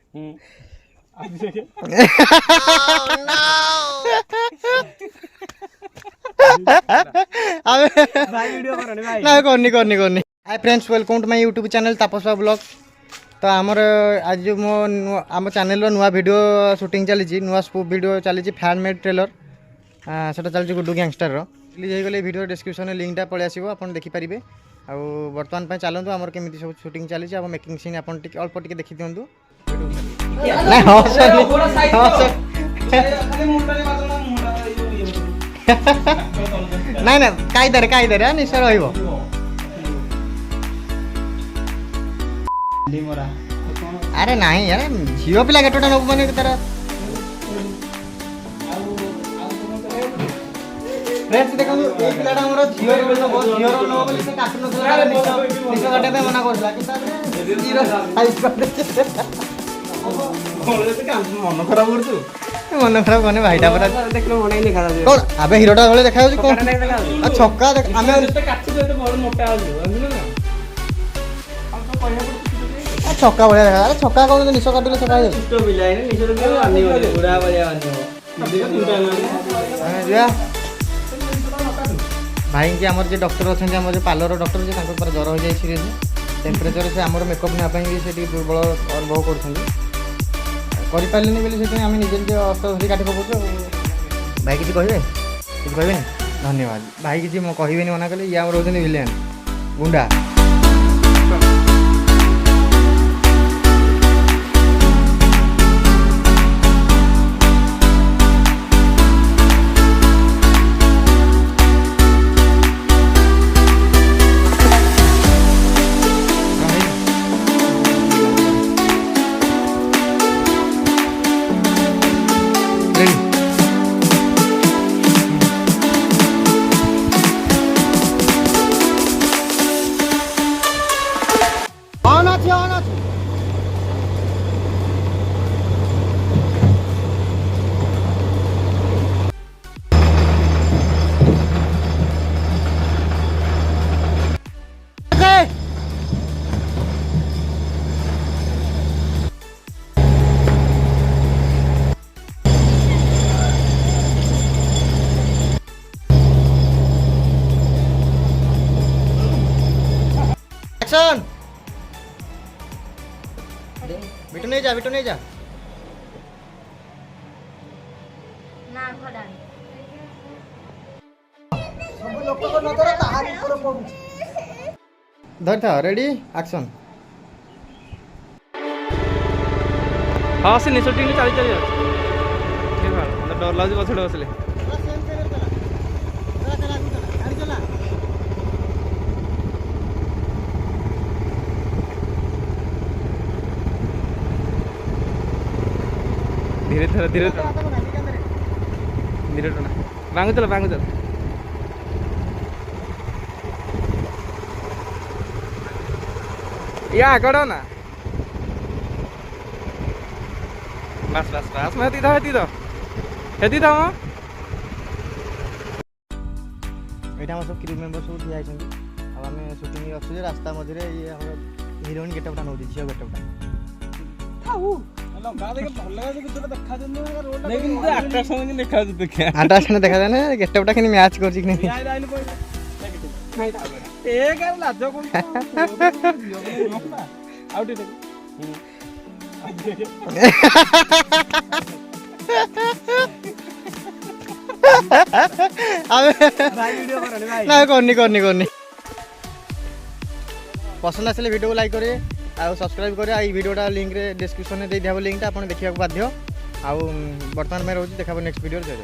Hi friends, welcome to my YouTube channel Tapaswa blog. तो आमर आज मो आम चैनल नुआ वीडियो शूटिंग चली नुआ स्पूफ वीडियो चली फैन मेड ट्रेलर सेटा चलती गुड्डू गैंगस्टर रिलीज हो गले वीडियो डिस्क्रिप्शन लिंकटा पलि आसो आपन देखिपारे। आ बर्तमान पे चलतु आमर केमी सब शूटिंग चली मेकिंग सीन आप अल्प टे देखी दिंतु। ना ना कायदे निश्चय रहा अरे नहीं यार झील पिला केटा नब मैंने तार फ्रेंड्स देखो ए पिलाटा हमर झील नब झील नब बोली से काटु नथला निश काटे पे मना करला कि तारे जीरो साइज कर दे मन खराब करतु मन खराब कोने भाईटा पर देखलो मने देखा जाय कोन अबे हीरोटा बोले देखा जाय कोन आ छक्का देख आमे काटि दे तो बहुत मोटा हो समझलो ना हम तो कहया छक्का बढ़िया देखा। अरे छक्का कौन निश काटिले छक्का है छोटो पिला है निश तो आनी बुढ़ा बढ़िया आनी भाई के हमर जे डॉक्टर अछन हमर जे पार्लर डॉक्टर जे तांको पर ज्वर हो जाय सीरियस टेम्परेचर से हमर मेकअप ना पई से टी दुर्बल अनुभव करछन करि पारलेनी बोली से हम निजे जे अस्त्र धरि काटि पकौ भाई किछि कहबे धन्यवाद भाई किछि म कहबेनी मना कले या हमर होजन विलेन गुंडा। एक्शन बिटू नहीं जा ना खडानी सब लोग को नजर ताहारी पूरा पडु धर था रेडी एक्शन। हां से नि शूटिंग चली देखा डर लाज पछड़ बसले धीरे धीरे टोना बांगु चल या कड़ो ना बस मैं हेती था एटा हम सब क्रू मेंबर सब ठिया आइछन अब हमें शूटिंग अछि रास्ता मझरे ये हमर हीरोइन गेटअपटा नौ दिछियो गेटअपटा थाउ आट्राक्शन देखा जाए ना गेटअपटा कि मैच कर करनी पसंद आसे वीडियो को लाइक करे आ सब्सक्राइब करे आ वीडियोटा लिंक रे डिस्क्रिप्शन में दे दिया लिंकटा आपन देखिया बाध्य आ वर्तमान में रहउची देखाबो नेक्स्ट वीडियो रे।